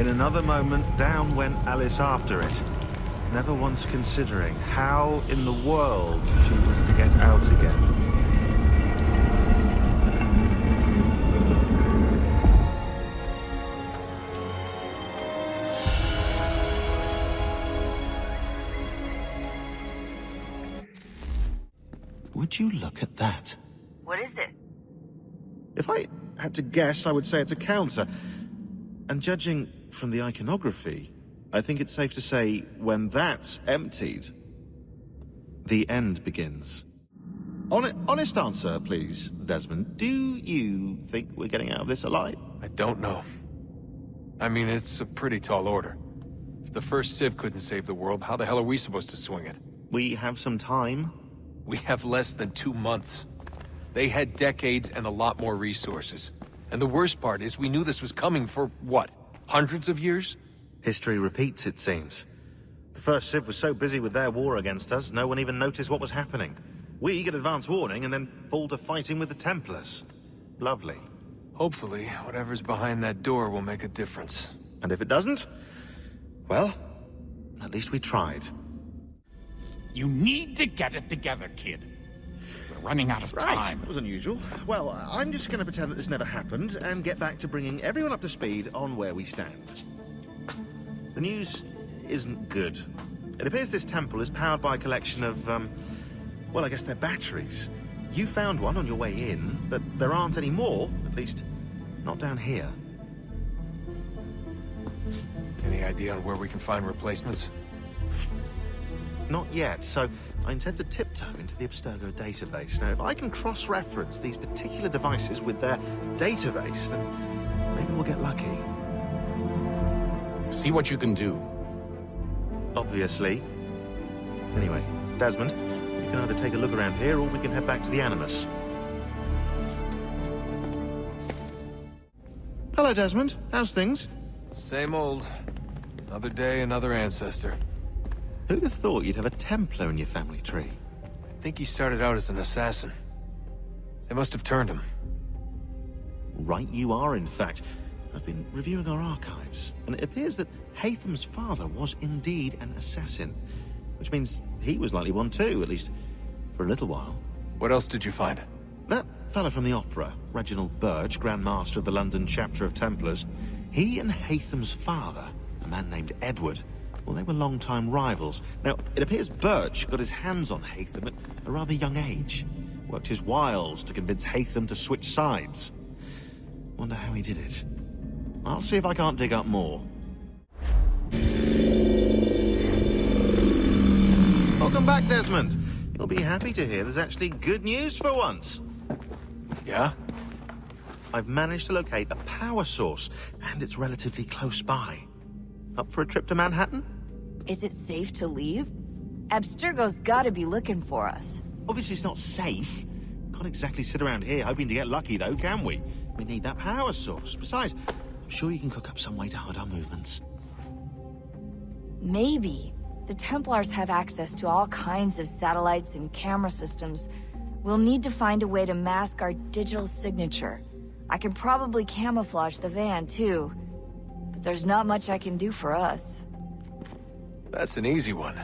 In another moment, down went Alice after it, never once considering how in the world she was to get out again. Would you look at that? What is it? If I had to guess, I would say it's a counter. And judging from the iconography, I think it's safe to say when that's emptied, the end begins. Honest answer, please, Desmond. Do you think we're getting out of this alive? I don't know. I mean, it's a pretty tall order. If the first Civ couldn't save the world, how the hell are we supposed to swing it? We have some time. We have less than 2 months. They had decades and a lot more resources. And the worst part is we knew this was coming for, what, hundreds of years? History repeats, it seems. The first Civ was so busy with their war against us, no one even noticed what was happening. We get advance warning and then fall to fighting with the Templars. Lovely. Hopefully, whatever's behind that door will make a difference. And if it doesn't, well, at least we tried. You need to get it together, kid. We're running out of time. That was unusual. Well, I'm just going to pretend that this never happened and get back to bringing everyone up to speed on where we stand. The news isn't good. It appears this temple is powered by a collection of, well, I guess they're batteries. You found one on your way in, but there aren't any more, at least not down here. Any idea on where we can find replacements? Not yet, so I intend to tiptoe into the Abstergo database. Now, if I can cross-reference these particular devices with their database, then maybe we'll get lucky. See what you can do. Obviously. Anyway, Desmond, you can either take a look around here or we can head back to the Animus. Hello, Desmond. How's things? Same old. Another day, another ancestor. Who'd have thought you'd have a Templar in your family tree? I think he started out as an assassin. They must have turned him. Right you are, in fact. I've been reviewing our archives, and it appears that Hatham's father was indeed an assassin, which means he was likely one too, at least for a little while. What else did you find? That fella from the opera, Reginald Burge, Grand Master of the London chapter of Templars, he and Hatham's father, a man named Edward, well, they were long-time rivals. Now, it appears Birch got his hands on Hatham at a rather young age. Worked his wiles to convince Hatham to switch sides. Wonder how he did it. I'll see if I can't dig up more. Welcome back, Desmond. You'll be happy to hear there's actually good news for once. Yeah? I've managed to locate a power source, and it's relatively close by. Up for a trip to Manhattan? Is it safe to leave? Abstergo's gotta be looking for us. Obviously it's not safe. Can't exactly sit around here hoping to get lucky though, can we? We need that power source. Besides, I'm sure you can cook up some way to hide our movements. Maybe. The Templars have access to all kinds of satellites and camera systems. We'll need to find a way to mask our digital signature. I can probably camouflage the van too. But there's not much I can do for us. That's an easy one.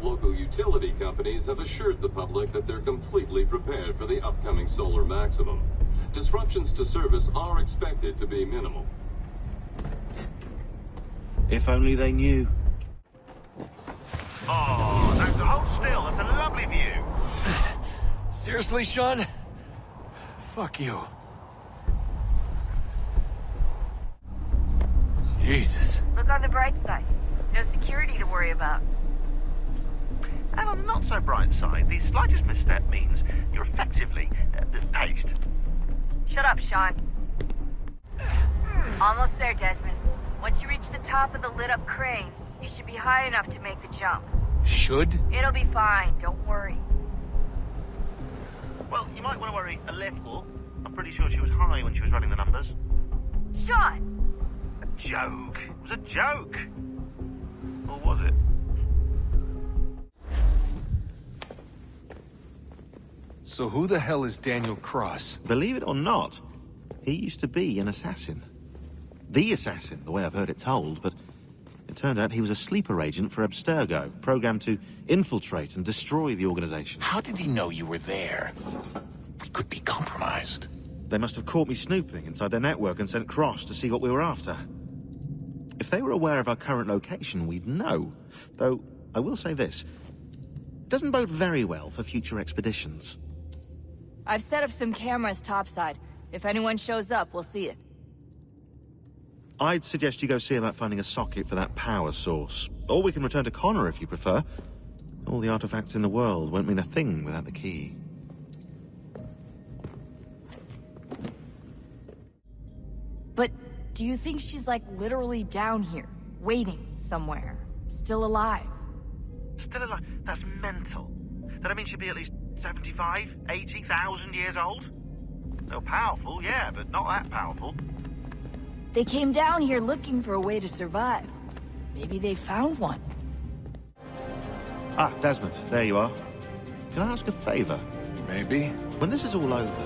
Local utility companies have assured the public that they're completely prepared for the upcoming solar maximum. Disruptions to service are expected to be minimal. If only they knew. Oh, hold still. That's a lovely view. Seriously, Shaun? Fuck you. Jesus. Look on the bright side. No security to worry about. And on the not so bright side, the slightest misstep means you're effectively paced. Shut up, Shaun. Almost there, Desmond. Once you reach the top of the lit-up crane, you should be high enough to make the jump. Should? It'll be fine, don't worry. Well, you might want to worry a little. I'm pretty sure she was high when she was running the numbers. Shaun! A joke. It was a joke. Or was it? So who the hell is Daniel Cross? Believe it or not, he used to be an assassin. The assassin, the way I've heard it told, but it turned out he was a sleeper agent for Abstergo, programmed to infiltrate and destroy the organization. How did he know you were there? We could be compromised. They must have caught me snooping inside their network and sent Cross to see what we were after. If they were aware of our current location, we'd know. Though, I will say this. It doesn't bode very well for future expeditions. I've set up some cameras topside. If anyone shows up, we'll see it. I'd suggest you go see about finding a socket for that power source. Or we can return to Connor if you prefer. All the artifacts in the world won't mean a thing without the key. But do you think she's like literally down here, waiting somewhere, still alive? Still alive? That's mental. That means she'd be at least 75, 80,000 years old? Well, powerful, yeah, but not that powerful. They came down here looking for a way to survive. Maybe they found one. Ah, Desmond, there you are. Can I ask a favor? Maybe. When this is all over,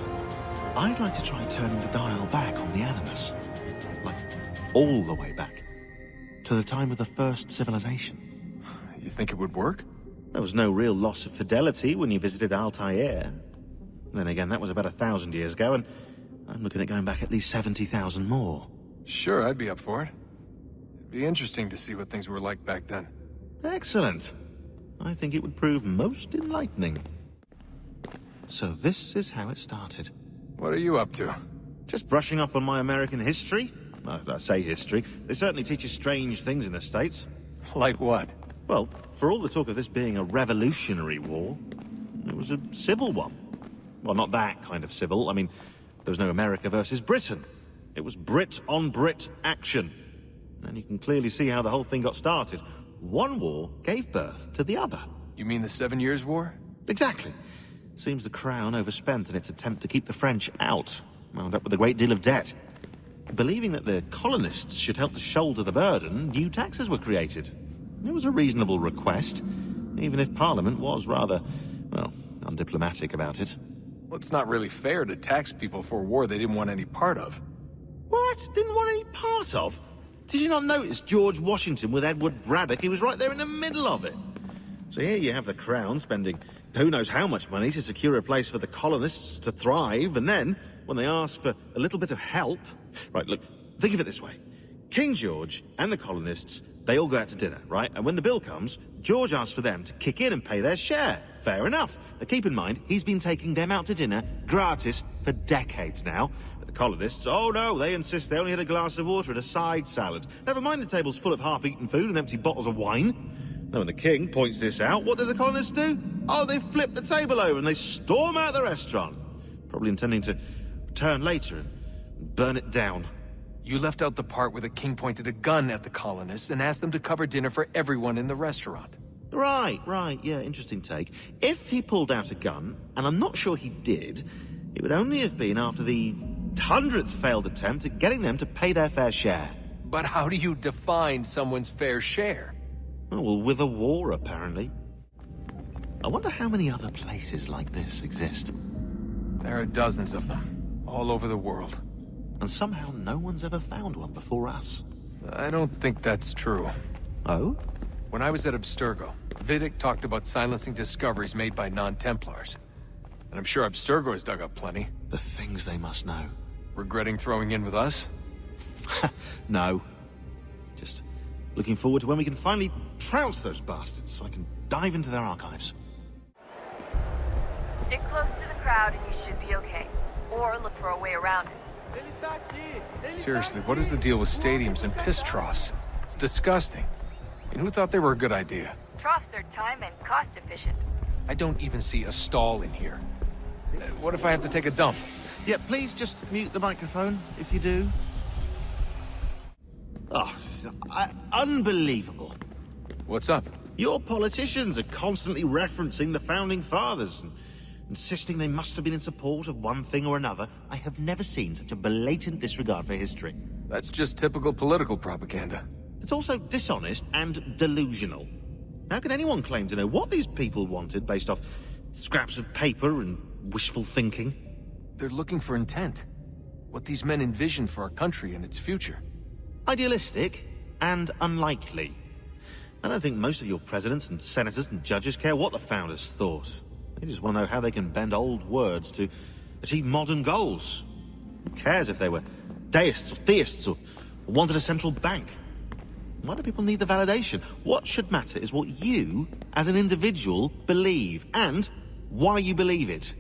I'd like to try turning the dial back on the Animus. Like, all the way back. To the time of the first civilization. You think it would work? There was no real loss of fidelity when you visited Altair. Then again, that was about 1,000 years ago, and I'm looking at going back at least 70,000 more. Sure, I'd be up for it. It'd be interesting to see what things were like back then. Excellent. I think it would prove most enlightening. So this is how it started. What are you up to? Just brushing up on my American history. I say history. They certainly teach you strange things in the States. Like what? Well, for all the talk of this being a revolutionary war, it was a civil one. Well, not that kind of civil. I mean, there was no America versus Britain. It was Brit on Brit action. And you can clearly see how the whole thing got started. One war gave birth to the other. You mean the 7 Years' War? Exactly. Seems the Crown overspent in its attempt to keep the French out, wound up with a great deal of debt. Believing that the colonists should help to shoulder the burden, new taxes were created. It was a reasonable request, even if Parliament was rather, well, undiplomatic about it. Well, it's not really fair to tax people for a war they didn't want any part of. What? Didn't want any part of? Did you not notice George Washington with Edward Braddock? He was right there in the middle of it. So here you have the Crown spending who knows how much money to secure a place for the colonists to thrive, and then, when they ask for a little bit of help... Right, look, think of it this way. King George and the colonists, they all go out to dinner, right? And when the bill comes, George asks for them to kick in and pay their share. Fair enough. But keep in mind, he's been taking them out to dinner, gratis, for decades now. But the colonists, oh no, they insist they only had a glass of water and a side salad. Never mind the table's full of half-eaten food and empty bottles of wine. Then when the king points this out, what do the colonists do? Oh, they flip the table over and they storm out the restaurant. Probably intending to return later and burn it down. You left out the part where the king pointed a gun at the colonists and asked them to cover dinner for everyone in the restaurant. Right, yeah, interesting take. If he pulled out a gun, and I'm not sure he did, it would only have been after the 100th failed attempt at getting them to pay their fair share. But how do you define someone's fair share? Oh, well, with a war, apparently. I wonder how many other places like this exist. There are dozens of them, all over the world. And somehow no one's ever found one before us. I don't think that's true. Oh? When I was at Abstergo, Vidic talked about silencing discoveries made by non-Templars. And I'm sure Abstergo has dug up plenty. The things they must know. Regretting throwing in with us? No. Just looking forward to when we can finally trounce those bastards so I can dive into their archives. Stick close to the crowd and you should be okay. Or look for a way around it. Seriously, what is the deal with stadiums and piss troughs? It's disgusting. And who thought they were a good idea? Troughs are time and cost efficient. I don't even see a stall in here. What if I have to take a dump? Yeah, please just mute the microphone, if you do. Oh, unbelievable. What's up? Your politicians are constantly referencing the Founding Fathers and insisting they must have been in support of one thing or another. I have never seen such a blatant disregard for history. That's just typical political propaganda. It's also dishonest and delusional. How can anyone claim to know what these people wanted based off scraps of paper and wishful thinking. They're looking for intent. What these men envision for our country and its future. Idealistic and unlikely. I don't think most of your presidents and senators and judges care what the founders thought. They just want to know how they can bend old words to achieve modern goals. Who cares if they were deists or theists or wanted a central bank? Why do people need the validation? What should matter is what you, as an individual, believe, and why you believe it.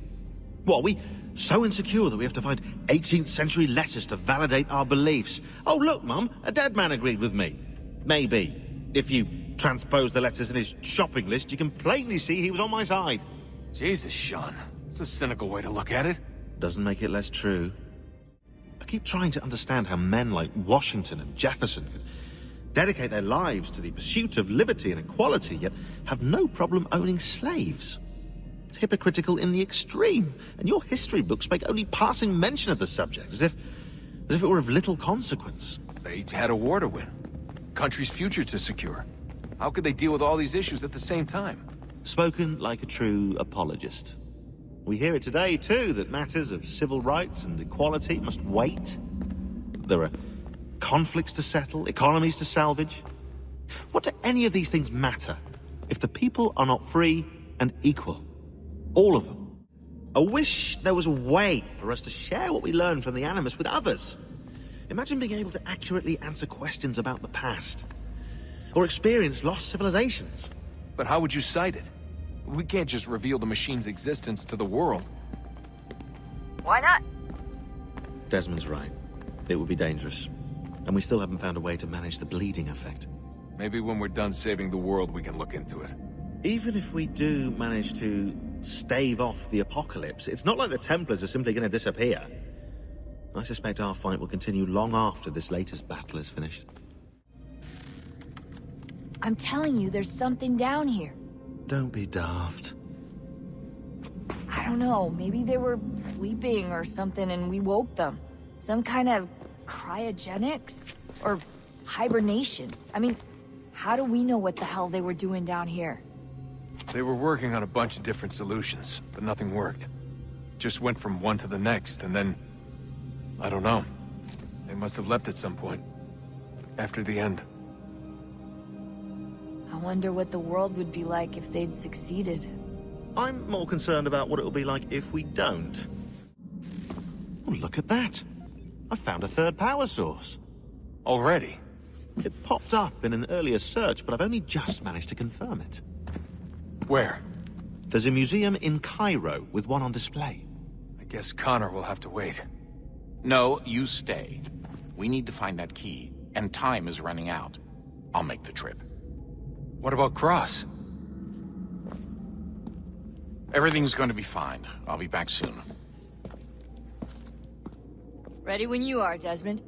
What, are we so insecure that we have to find 18th century letters to validate our beliefs? Oh, look, Mum, a dead man agreed with me. Maybe. If you transpose the letters in his shopping list, you can plainly see he was on my side. Jesus, Shaun. It's a cynical way to look at it. Doesn't make it less true. I keep trying to understand how men like Washington and Jefferson could dedicate their lives to the pursuit of liberty and equality, yet have no problem owning slaves. It's hypocritical in the extreme, and your history books make only passing mention of the subject, as if it were of little consequence. They had a war to win. Country's future to secure. How could they deal with all these issues at the same time? Spoken like a true apologist. We hear it today, too, that matters of civil rights and equality must wait. There are conflicts to settle, economies to salvage. What do any of these things matter if the people are not free and equal? All of them. I wish there was a way for us to share what we learn from the Animus with others. Imagine being able to accurately answer questions about the past, or experience lost civilizations. But how would you cite it? We can't just reveal the machine's existence to the world. Why not? Desmond's right. It would be dangerous. And we still haven't found a way to manage the bleeding effect. Maybe when we're done saving the world, we can look into it. Even if we do manage to stave off the apocalypse, it's not like the Templars are simply going to disappear. I suspect our fight will continue long after this latest battle is finished. I'm telling you, there's something down here. Don't be daft. I don't know, maybe they were sleeping or something and we woke them. Some kind of cryogenics? Or hibernation? I mean, how do we know what the hell they were doing down here? They were working on a bunch of different solutions, but nothing worked. Just went from one to the next, and then... I don't know. They must have left at some point. After the end. I wonder what the world would be like if they'd succeeded. I'm more concerned about what it'll be like if we don't. Oh, look at that. I found a third power source. Already? It popped up in an earlier search, but I've only just managed to confirm it. Where? There's a museum in Cairo with one on display. I guess Connor will have to wait. No, you stay. We need to find that key, and time is running out. I'll make the trip. What about Cross? Everything's going to be fine. I'll be back soon. Ready when you are, Desmond.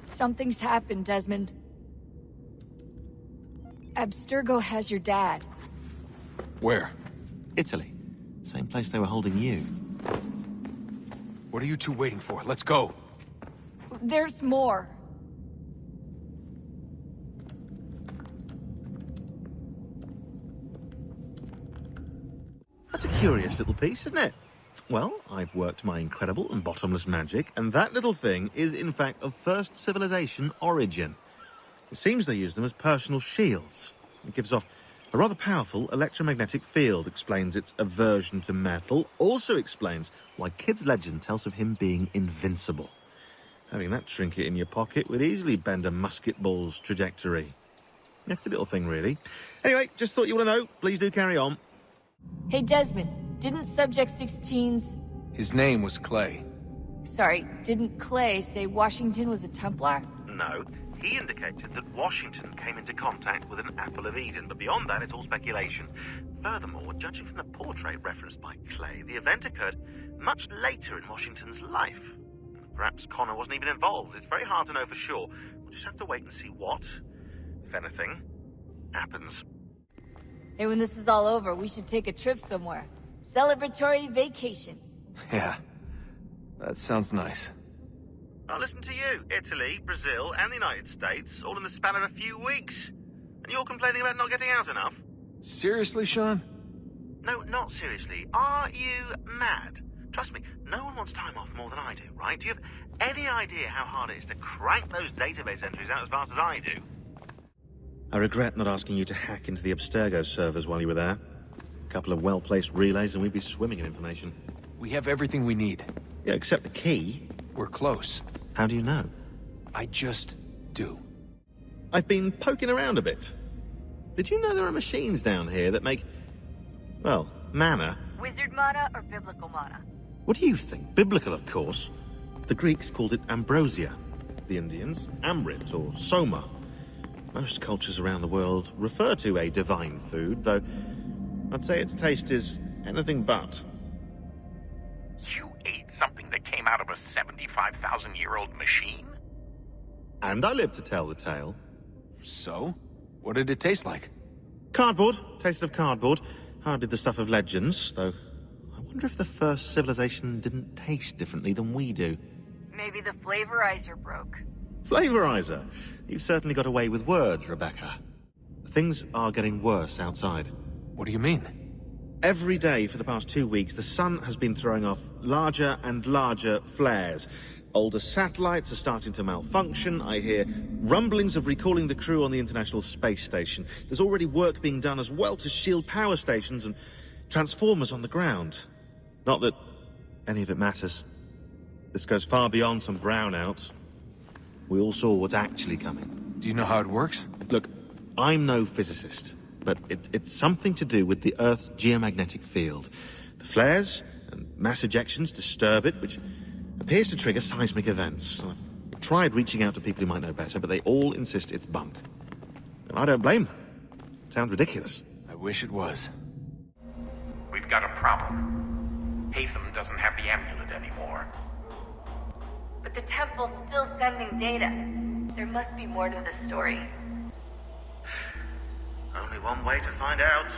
Something's happened, Desmond. Abstergo has your dad. Where? Italy. Same place they were holding you. What are you two waiting for? Let's go. There's more. That's a curious little piece, isn't it? Well, I've worked my incredible and bottomless magic, and that little thing is in fact of first civilization origin. It seems they use them as personal shields. It gives off a rather powerful electromagnetic field, explains its aversion to metal, also explains why Kid's legend tells of him being invincible. Having that trinket in your pocket would easily bend a musket ball's trajectory. Nifty little thing, really. Anyway, just thought you want to know. Please do carry on. Hey, Desmond, didn't Subject 16's... His name was Clay. Sorry, didn't Clay say Washington was a Templar? No, he indicated that Washington came into contact with an Apple of Eden, but beyond that, it's all speculation. Furthermore, judging from the portrait referenced by Clay, the event occurred much later in Washington's life. Perhaps Connor wasn't even involved. It's very hard to know for sure. We'll just have to wait and see what, if anything, happens. Hey, when this is all over, we should take a trip somewhere. Celebratory vacation. Yeah, that sounds nice. Now listen to you. Italy, Brazil, and the United States, all in the span of a few weeks. And you're complaining about not getting out enough? Seriously, Shaun? No, not seriously. Are you mad? Trust me, no one wants time off more than I do, right? Do you have any idea how hard it is to crank those database entries out as fast as I do? I regret not asking you to hack into the Abstergo servers while you were there. A couple of well-placed relays and we'd be swimming in information. We have everything we need. Yeah, except the key. We're close. How do you know? I just do. I've been poking around a bit. Did you know there are machines down here that make, well, mana? Wizard mana or biblical mana? What do you think? Biblical, of course. The Greeks called it ambrosia. The Indians, amrit or soma. Most cultures around the world refer to a divine food, though I'd say its taste is anything but. You ate something that came out of a 75,000-year-old machine? And I live to tell the tale. So? What did it taste like? Cardboard. Taste of cardboard. Hardly the stuff of legends, though I wonder if the first civilization didn't taste differently than we do. Maybe the flavorizer broke. Flavorizer! You've certainly got away with words, Rebecca. Things are getting worse outside. What do you mean? Every day for the past 2 weeks, the sun has been throwing off larger and larger flares. Older satellites are starting to malfunction. I hear rumblings of recalling the crew on the International Space Station. There's already work being done as well to shield power stations and transformers on the ground. Not that any of it matters. This goes far beyond some brownouts. We all saw what's actually coming. Do you know how it works? Look, I'm no physicist, but it's something to do with the Earth's geomagnetic field. The flares and mass ejections disturb it, which appears to trigger seismic events. I've tried reaching out to people who might know better, but they all insist it's bunk. And I don't blame them. It sounds ridiculous. I wish it was. We've got a problem. Hatham doesn't have the amulet anymore. But the temple's still sending data. There must be more to the story. Only one way to find out.